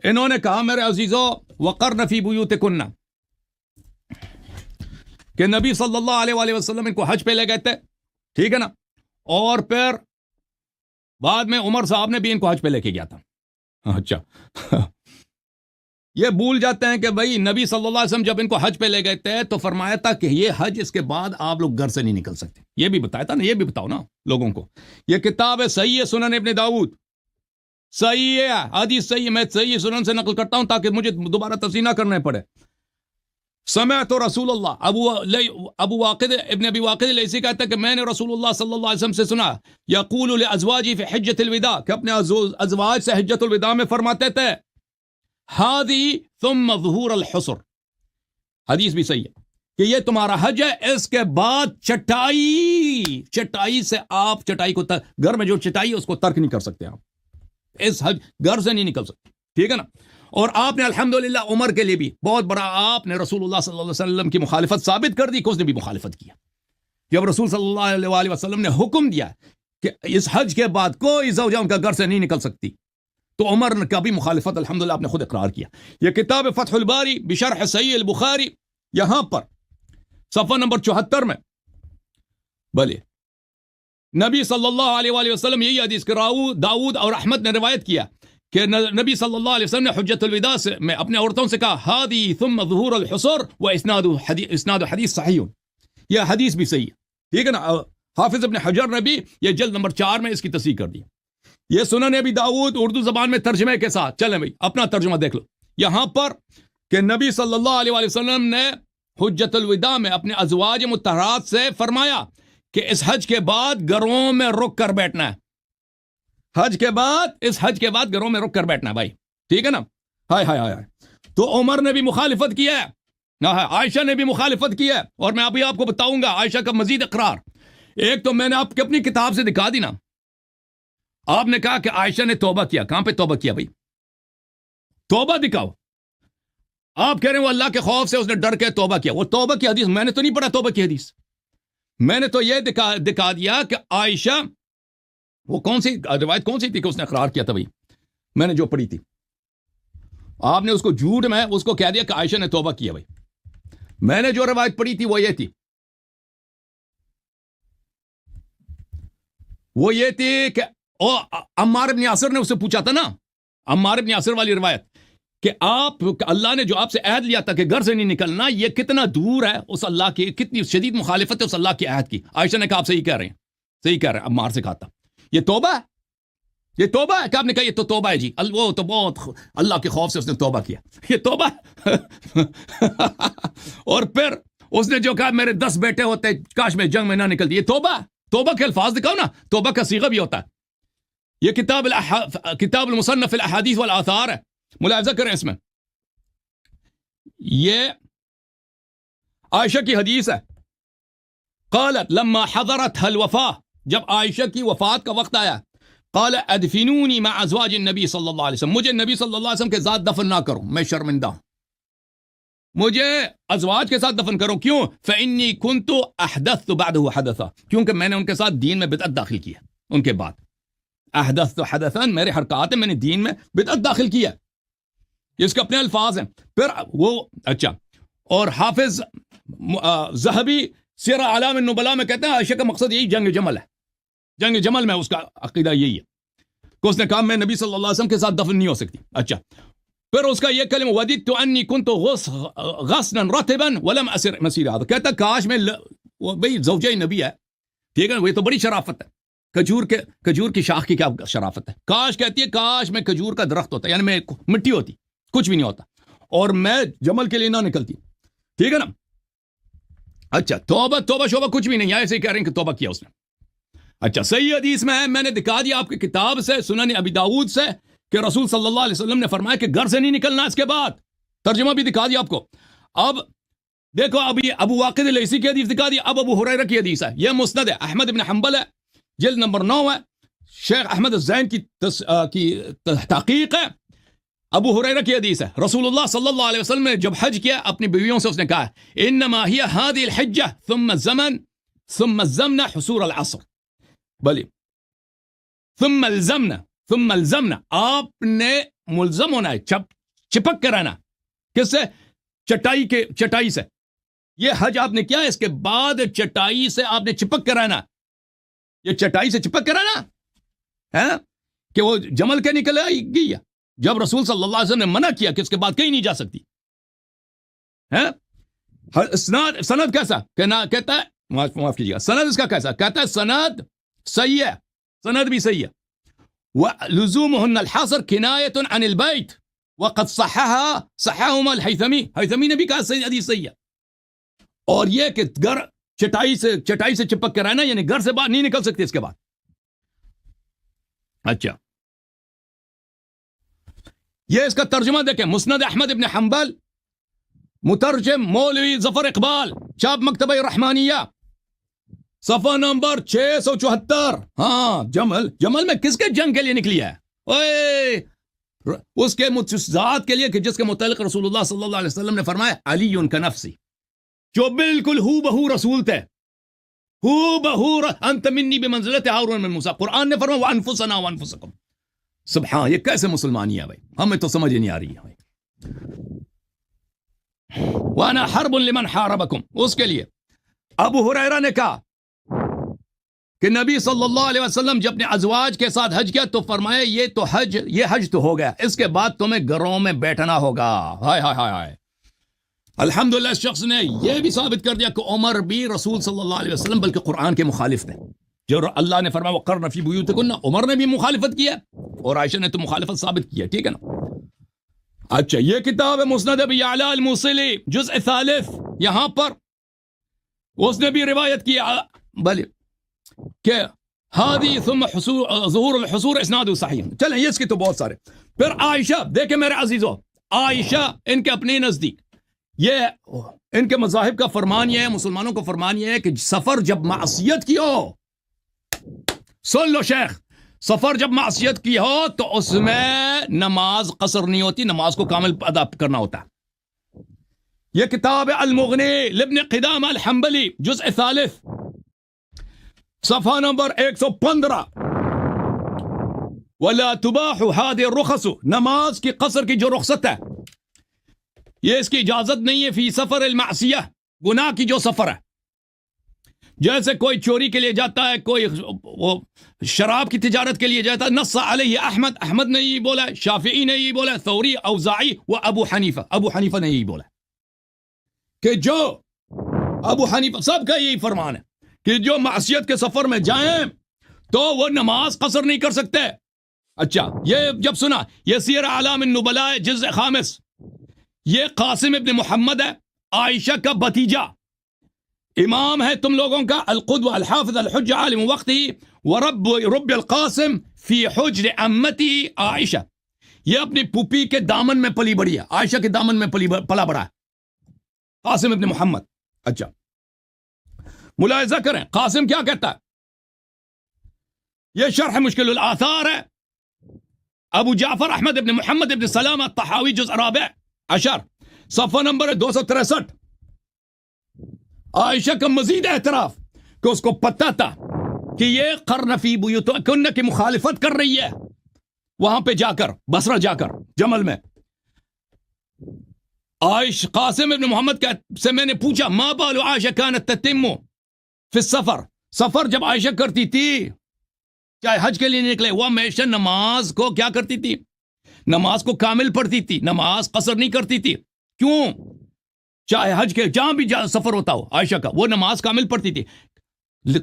انہوں نے کہا میرے عزیزو وقرن فی بیوتکن کہ نبی صلی اللہ علیہ وآلہ وسلم ان کو حج پہ لے گئے تھے، ٹھیک ہے نا، اور پھر بعد میں عمر صاحب نے بھی ان کو حج پہ لے کے گیا تھا. اچھا یہ بھول جاتے ہیں کہ بھائی نبی صلی اللہ علیہ وسلم جب ان کو حج پہ لے گئے تھے تو فرمایا تھا کہ یہ حج اس کے بعد آپ لوگ گھر سے نہیں نکل سکتے. یہ بھی بتایا تھا نا، یہ بھی بتاؤ نا لوگوں کو. یہ کتاب ہے صحیح سنن ابن داؤد، صحیح ہے حدیث صحیح ہے. میں صحیح سنن سے نقل کرتا ہوں تاکہ مجھے دوبارہ تفسیر نہ کرنے پڑے. سمعت رسول اللہ، ابو واقد ابن ابی واقد لیثی کہتا ہے کہ میں نے رسول اللہ صلی اللہ علیہ وسلم سے سنا یقول لازواجی فی حجۃ الوداع، کہ اپنے ازواج سے حجۃ الوداع میں فرماتے تھے ہذی ثم ظہور الحصر، حدیث بھی صحیح ہے کہ یہ تمہارا حج ہے، اس کے بعد چٹائی سے آپ چٹائی کو گھر میں جو چٹائی ہے اس کو ترک نہیں کر سکتے، آپ اس حج گھر سے نہیں نکل سکتے، ٹھیک ہے نا. اور آپ نے الحمدللہ عمر کے لیے بھی بہت بڑا، آپ نے رسول اللہ صلی اللہ علیہ وسلم کی مخالفت ثابت کر دی کہ اس نے بھی مخالفت کیا. جب رسول صلی اللہ علیہ وسلم نے حکم دیا کہ اس حج کے بعد کوئی زوجہ ان کا گھر سے نہیں نکل سکتی تو عمر نے کبھی مخالفت الحمدللہ آپ نے خود اقرار کیا. یہ کتاب فتح الباری بشرح صحیح البخاری، یہاں پر صفحہ نمبر 74 میں بھلے نبی صلی اللہ علیہ وآلہ وسلم یہی حدیث کہ داؤد اور احمد نے روایت کیا کہ نبی صلی اللہ علیہ وسلم نے حجۃ الوداع سے میں اپنے عورتوں سے کہا ہادی ثم ظہور الحصر و اسناد حدیث صحیح، یہ حدیث بھی صحیح ہے، ٹھیک ہے نا. حافظ ابن حجر نے بھی یہ جلد نمبر 4 میں اس کی تصحیح کر دی. یہ سنن ابی داؤد اردو زبان میں ترجمے کے ساتھ، چلیں بھائی اپنا ترجمہ دیکھ لو. یہاں پر کہ نبی صلی اللہ علیہ وآلہ وسلم نے حجۃ الوداع میں اپنے ازواج مطہرات سے فرمایا کہ اس حج کے بعد گھروں میں رک کر بیٹھنا ہے، اس حج کے بعد گھروں میں رک کر بیٹھنا ہے بھائی، ٹھیک ہے نا. ہائے ہائے ہائے، تو عمر نے بھی مخالفت کیا ہے، عائشہ نے بھی مخالفت کی ہے، اور میں ابھی آپ کو بتاؤں گا عائشہ کا مزید اقرار. ایک تو میں نے آپ کی اپنی کتاب سے دکھا دی نا، آپ نے کہا کہ عائشہ نے توبہ کیا، کہاں پہ توبہ کیا بھائی؟ توبہ دکھاؤ. آپ کہہ رہے ہیں وہ اللہ کے خوف سے اس نے ڈر کے توبہ کیا. وہ توبہ کی حدیث میں نے تو نہیں پڑھا، توبہ کی حدیث میں نے تو یہ دکھا دیا کہ عائشہ وہ کون سی روایت کون سی تھی کہ اس نے اقرار کیا تھا بھائی، میں نے جو پڑھی تھی. آپ نے اس کو جھوٹ میں اس کو کہہ دیا کہ عائشہ نے توبہ کیا بھائی. میں نے جو روایت پڑھی تھی وہ یہ تھی کہ عمار بن یاسر نے اس سے پوچھا تھا نا، عمار بن یاسر والی روایت کہ اللہ نے جو آپ سے عہد لیا تھا کہ گھر سے نہیں نکلنا، یہ کتنا دور ہے اس اللہ کی، کتنی شدید مخالفت ہے اس اللہ کے عہد کی. عائشہ نے کہا آپ صحیح کہہ رہے ہیں، عمار سے کہا تھا یہ توبہ ہے کہ آپ نے کہا یہ تو توبہ ہے جی، وہ تو بہت اللہ کے خوف سے اس نے توبہ کیا، یہ توبہ اور پھر اس نے جو کہا میرے 10 بیٹے ہوتے کاش میں جنگ میں نہ نکلتی، یہ توبہ کے الفاظ دکھاؤ نا، توبہ کا صیغہ بھی ہوتا ہے. یہ کتاب المصنف الاحادیث والآثار ہے، ملاحظہ کریں اس میں. یہ عائشہ کی حدیث ہے، قالت لما حضرتها الوفاة، جب عائشہ کی وفات کا وقت آیا، قال ادفنونی مع ازواج النبی صلی اللہ علیہ وسلم، مجھے نبی صلی اللہ علیہ وسلم کے ساتھ دفن نہ کرو، میں شرمندہ ہوں، مجھے ازواج کے ساتھ دفن کرو. کیوں؟ فإنی كنت احدثت بعده حدثا، کیونکہ میں نے ان کے ساتھ دین میں بدعت داخل کی ہے. ان کے بعد احدثت حدثا، میرے حرکات ہیں، میں نے دین میں بدعت داخل کیا. اس کے اپنے الفاظ ہیں. پھر وہ اچھا، اور حافظ ذہبی سیر اعلام النبلاء میں کہتے ہیں عائشہ کا مقصد یہی جنگ جمل ہے، جنگ جمل میں اس کا عقیدہ یہی ہے کہ اس نے کہا میں نبی صلی اللہ علیہ وسلم کے ساتھ دفن نہیں ہو سکتی. اچھا، پھر اس کا یہ کلمہ وددت انی کنت غصنا رطبا ولم اسر مسیر هذا، کہتا کاش میں وہ بھئی زوجہ نبی ہے، ٹھیک ہے نا، یہ تو بڑی شرافت ہے. کھجور کی شاخ کی کیا شرافت ہے. کاش کہتی ہے کاش میں کھجور کا درخت ہوتا، یعنی میں مٹی ہوتی، کچھ بھی نہیں ہوتا، اور میں جمل کے لیے نہ نکلتی، ٹھیک ہے نا. اچھا، توبہ شوبہ کچھ بھی نہیں ہے، ایسے ہی کہہ رہے ہیں کہ توبہ کیا اس نے. اچھا، صحیح حدیث میں ہے، میں نے دکھا دیا آپ کی کتاب سے سنن ابی داؤد سے کہ رسول صلی اللہ علیہ وسلم نے فرمایا کہ گھر سے نہیں نکلنا اس کے بعد. ترجمہ بھی دکھا دیا آپ کو. اب دیکھو، ابھی ابو واقد لیثی کی حدیث دکھا دی. اب ابو ہریرہ کی حدیث ہے، یہ مسند ہے، احمد بن حنبل ہے، جلد نمبر 9 ہے، شیخ احمد الزین کی تحقیق ہے. ابو ہریرہ کی حدیث ہے، رسول اللہ صلی اللہ علیہ وسلم نے جب حج کیا اپنی بیویوں سے اس نے کہا انما ہی هذه الحجہ ثم الزمن حصول العصر، بلی ثم الزمن آپ نے ملزم ہونا ہے, چپک کے رہنا. کس سے؟ چٹائی سے. یہ حج آپ نے کیا ہے, اس کے بعد چٹائی سے آپ نے چپک کے رہنا. یہ چٹائی سے چپک کے رہنا ہے کہ وہ جمل کے نکل گئی ہے جب رسول صلی اللہ علیہ وسلم نے منع کیا کہ اس کے بعد کہیں نہیں جا سکتی ہے. سند کیسا کہتا ہے, معاف کیجیے گا, سند اس کا کیسا کہتا ہے؟ سند صحیح ہے, سند بھی صحیح ہے. وَلُزُومُهُنَّ الْحَصْرُ كِنَايَةٌ عَنِ الْبَيْتِ وَقَدْ صَحَّهُمَا الْحَيْثَمِي نے بھی کہا صحیح حدیث صحیح ہے. اور یہ کہ گھر چٹائی سے چپک کے رہنا, یعنی گھر سے باہر نہیں نکل سکتے اس کے بعد. اچھا, یہ اس کا ترجمہ دیکھیں, مسند احمد ابن حنبل, مترجم مولوی ظفر اقبال, چاپ مکتبہ رحمانیہ, صفحہ نمبر 674. ہاں, جمل میں کس کے جنگ کے لیے نکلی ہے؟ اوے اس کے ذات کے لیے کہ جس کے متعلق رسول اللہ صلی اللہ علیہ وسلم نے فرمایا علی کا نفسی, جو بالکل ہو بہو رسول تھے, ہو بہو انت منی بمنزلت ہارون من موسیٰ. قرآن نے فرمایا وانفسنا وانفسکم. سبحان, یہ کیسے مسلمانی ہے بھائی, ہمیں تو سمجھ نہیں آ رہی ہے بھائی. وانا حرب لمن حاربکم, اس کے لیے ابو ہریرہ نے کہا کہ نبی صلی اللہ علیہ وسلم جب اپنے ازواج کے ساتھ حج کیا تو فرمایا یہ حج تو ہو گیا, اس کے بعد تمہیں گھروں میں بیٹھنا ہوگا. ہائے ہائے ہائے ہائے, الحمدللہ اس شخص نے یہ بھی ثابت کر دیا کہ عمر بھی رسول صلی اللہ علیہ وسلم بلکہ قرآن کے مخالف تھے. جو اللہ نے فرمایا وقرن فی بیوتکن, عمر نے بھی مخالفت کی ہے اور عائشہ نے تو مخالفت ثابت کی ہے. ٹھیک ہے نا. اچھا, یہ کتاب ہے مسند ابی یعلی الموصلی جزء ثالث, یہاں پر اس نے بھی روایت کیا بلے کہ ہادی ثم ظہور الحصور اسناد صحیح. چلیں, یہ اس کی تو بہت سارے. پھر عائشہ, دیکھیں میرے عزیزو, عائشہ ان کے اپنے نزدیک, یہ ان کے مذاہب کا فرمان یہ ہے, مسلمانوں کا فرمان یہ ہے کہ سفر جب معصیت کی ہو, سن لو شیخ, سفر جب معصیت کی ہو تو اس میں نماز قصر نہیں ہوتی, نماز کو کامل ادا کرنا ہوتا ہے. یہ کتاب المغنی لابن قدامہ الحنبلی جزء ثالث, صفحہ نمبر 115. ولا تباح هذه الرخص, نماز کی قصر کی جو رخصت ہے یہ اس کی اجازت نہیں ہے فی سفر المعصیہ, گناہ کی جو سفر ہے. جیسے کوئی چوری کے لیے جاتا ہے, کوئی وہ شراب کی تجارت کے لیے جاتا ہے. نص علیہ احمد نے یہی بولا, شافعی نے یہی بولا, ثوری, اوزاعی و ابو حنیفہ نے یہی بولا کہ جو ابو حنیفہ سب کا یہی فرمان ہے کہ جو معصیت کے سفر میں جائیں تو وہ نماز قصر نہیں کر سکتے. اچھا, یہ جب سنا, یہ سیر اعلام النبلاء جزء خامس, یہ قاسم ابن محمد ہے, عائشہ کا بھتیجا, امام ہے تم لوگوں کا, القدوہ الحافظ الحجہ عالم وقتی ورب القاسم فی حجر امتی عائشہ. یہ اپنی پھوپھی کے دامن میں پلی بڑی ہے, عائشہ کے دامن میں پلا بڑا ہے قاسم ابن محمد. اچھا, ملاحظہ کریں قاسم کیا کہتا ہے, یہ شرح مشکل الآثار ہے, ابو جعفر احمد ابن محمد ابن سلام الطحاوی جزء رابع عشر, صفحہ نمبر 263. عائشہ کا مزید اعتراف کہ اس کو پتہ تھا کہ یہ قرن فی بیوتکن کی مخالفت کر رہی ہے وہاں پہ جا کر, بصرہ جا کر, جمل میں. قاسم ابن محمد سے میں نے پوچھا ما بال عائشہ کانت تتم فی السفر, سفر جب عائشہ کرتی تھی چاہے حج کے لیے نکلے, وہ ہمیشہ نماز کو کیا کرتی تھی, نماز کو کامل پڑھتی تھی, نماز قصر نہیں کرتی تھی. کیوں؟ چاہے حج کے جہاں بھی سفر ہوتا ہو عائشہ کا, وہ نماز کامل پڑھتی تھی.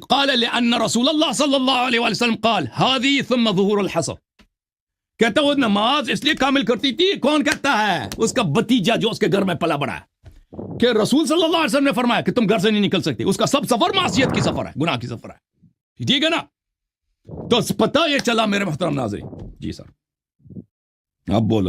قال لأن رسول اللہ صلی اللہ علیہ وسلم قال هذه ثم ظهور الحصر, کہتا وہ نماز اس لیے کامل کرتی تھی. کون کہتا ہے؟ اس کا بھتیجا جو اس کے گھر میں پلا بڑا ہے, کہ رسول صلی اللہ علیہ وسلم نے فرمایا کہ تم گھر سے نہیں نکل سکتے. اس کا سب سفر معصیت کی سفر ہے, گناہ کی سفر ہے. ٹھیک ہے نا. تو پتہ یہ چلا میرے محترم ناظرین. جی سر, اب بولو.